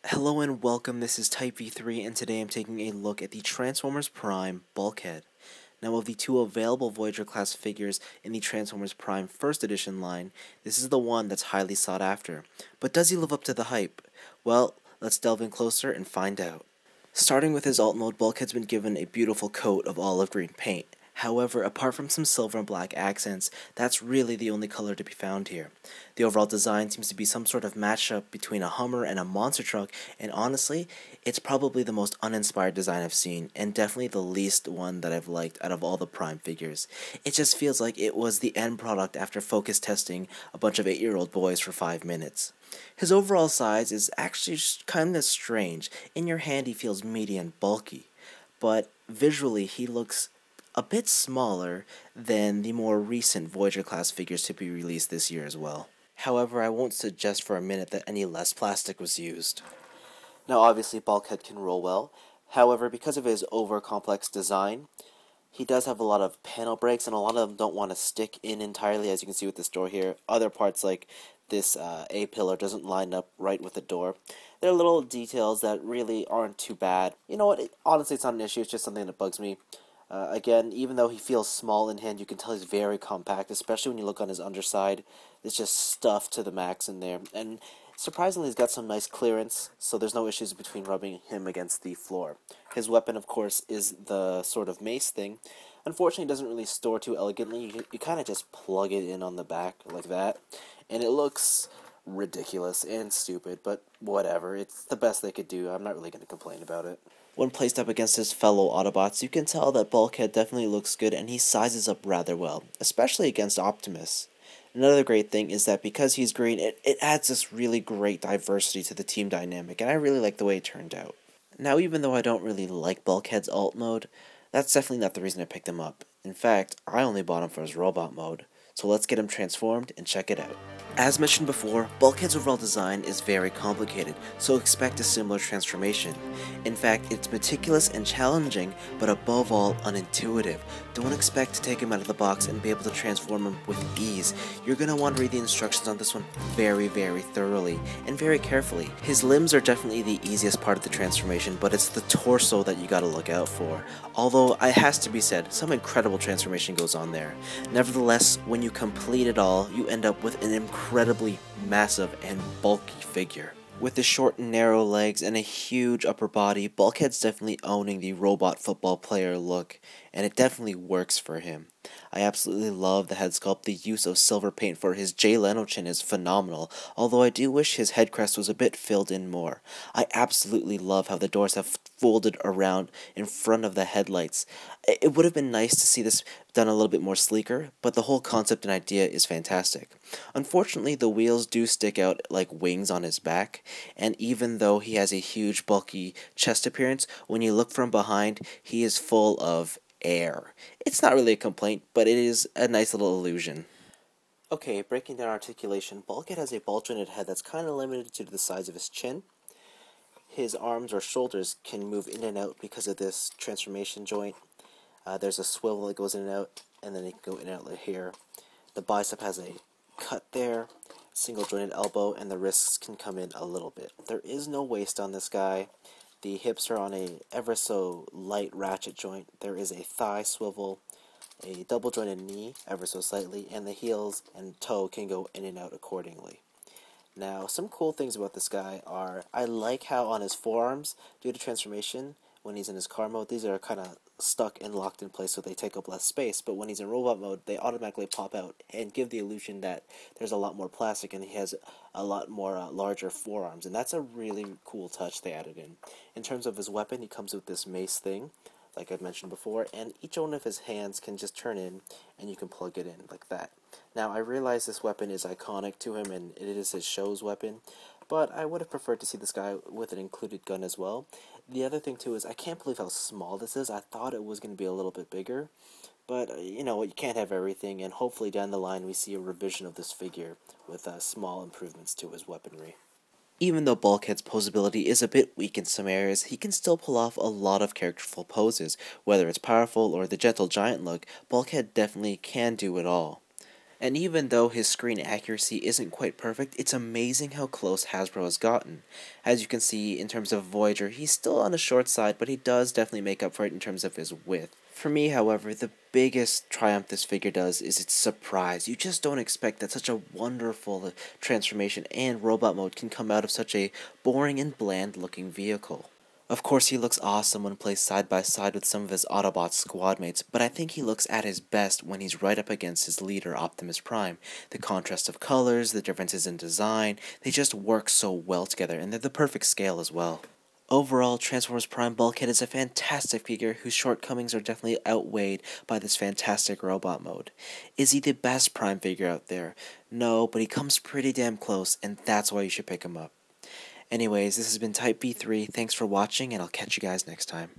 Hello and welcome, this is Type V3 and today I'm taking a look at the Transformers Prime Bulkhead. Now of the two available Voyager class figures in the Transformers Prime First Edition line, this is the one that's highly sought after. But does he live up to the hype? Well, let's delve in closer and find out. Starting with his alt mode, Bulkhead's been given a beautiful coat of olive green paint. However, apart from some silver and black accents, that's really the only color to be found here. The overall design seems to be some sort of mashup between a Hummer and a monster truck, and honestly, it's probably the most uninspired design I've seen, and definitely the least one that I've liked out of all the Prime figures. It just feels like it was the end product after focus testing a bunch of 8-year-old boys for 5 minutes. His overall size is actually kind of strange. In your hand he feels meaty and bulky, but visually he looks a bit smaller than the more recent Voyager class figures to be released this year as well. However, I won't suggest for a minute that any less plastic was used. Now obviously Bulkhead can roll well, however because of his over-complex design, he does have a lot of panel breaks and a lot of them don't want to stick in entirely, as you can see with this door here. Other parts like this A-pillar doesn't line up right with the door. There are little details that really aren't too bad. You know what, honestly it's not an issue, it's just something that bugs me. Again, even though he feels small in hand, you can tell he's very compact, especially when you look on his underside. It's just stuffed to the max in there. And surprisingly, he's got some nice clearance, so there's no issues between rubbing him against the floor. His weapon, of course, is the sort of mace thing. Unfortunately, it doesn't really store too elegantly. You kind of just plug it in on the back like that, and it looks ridiculous and stupid, but whatever. It's the best they could do. I'm not really going to complain about it. When placed up against his fellow Autobots, you can tell that Bulkhead definitely looks good and he sizes up rather well, especially against Optimus. Another great thing is that because he's green, it adds this really great diversity to the team dynamic, and I really like the way it turned out. Now, even though I don't really like Bulkhead's alt mode, that's definitely not the reason I picked him up. In fact, I only bought him for his robot mode, so let's get him transformed and check it out. As mentioned before, Bulkhead's overall design is very complicated, so expect a similar transformation. In fact, it's meticulous and challenging, but above all, unintuitive. Don't expect to take him out of the box and be able to transform him with ease. You're going to want to read the instructions on this one very thoroughly, and very carefully. His limbs are definitely the easiest part of the transformation, but it's the torso that you gotta look out for. Although, it has to be said, some incredible transformation goes on there. Nevertheless, when you complete it all, you end up with an incredibly massive and bulky figure. With the short and narrow legs and a huge upper body, Bulkhead's definitely owning the robot football player look, and it definitely works for him. I absolutely love the head sculpt. The use of silver paint for his Jay Leno chin is phenomenal, although I do wish his head crest was a bit filled in more. I absolutely love how the doors have folded around in front of the headlights. It would have been nice to see this done a little bit more sleeker, but the whole concept and idea is fantastic. Unfortunately, the wheels do stick out like wings on his back, and even though he has a huge bulky chest appearance, when you look from behind, he is full of air. It's not really a complaint, but it is a nice little illusion. Okay, breaking down articulation, Bulkhead has a ball-jointed head that's kind of limited to the size of his chin. His arms or shoulders can move in and out because of this transformation joint. There's a swivel that goes in and out, and then it can go in and out like here. The bicep has a cut there, single jointed elbow, and the wrists can come in a little bit. There is no waist on this guy. The hips are on a ever so light ratchet joint. There is a thigh swivel, a double jointed knee ever so slightly, and the heels and toe can go in and out accordingly. Now, some cool things about this guy are, I like how on his forearms, due to transformation, when he's in his car mode, these are kind of stuck and locked in place so they take up less space, but when he's in robot mode, they automatically pop out and give the illusion that there's a lot more plastic and he has a lot more larger forearms, and that's a really cool touch they added in. In terms of his weapon, he comes with this mace thing, like I've mentioned before, and each one of his hands can just turn in and you can plug it in like that. Now, I realize this weapon is iconic to him and it is his show's weapon, but I would have preferred to see this guy with an included gun as well. The other thing too is I can't believe how small this is. I thought it was going to be a little bit bigger, but you know, you can't have everything, and hopefully down the line we see a revision of this figure with small improvements to his weaponry. Even though Bulkhead's posability is a bit weak in some areas, he can still pull off a lot of characterful poses. Whether it's powerful or the gentle giant look, Bulkhead definitely can do it all. And even though his screen accuracy isn't quite perfect, it's amazing how close Hasbro has gotten. As you can see, in terms of Voyager, he's still on the short side, but he does definitely make up for it in terms of his width. For me, however, the biggest triumph this figure does is its surprise. You just don't expect that such a wonderful transformation and robot mode can come out of such a boring and bland looking vehicle. Of course, he looks awesome when placed side by side with some of his Autobot squad mates, but I think he looks at his best when he's right up against his leader, Optimus Prime. The contrast of colors, the differences in design, they just work so well together, and they're the perfect scale as well. Overall, Transformers Prime Bulkhead is a fantastic figure whose shortcomings are definitely outweighed by this fantastic robot mode. Is he the best Prime figure out there? No, but he comes pretty damn close, and that's why you should pick him up. Anyways, this has been Type B3, thanks for watching, and I'll catch you guys next time.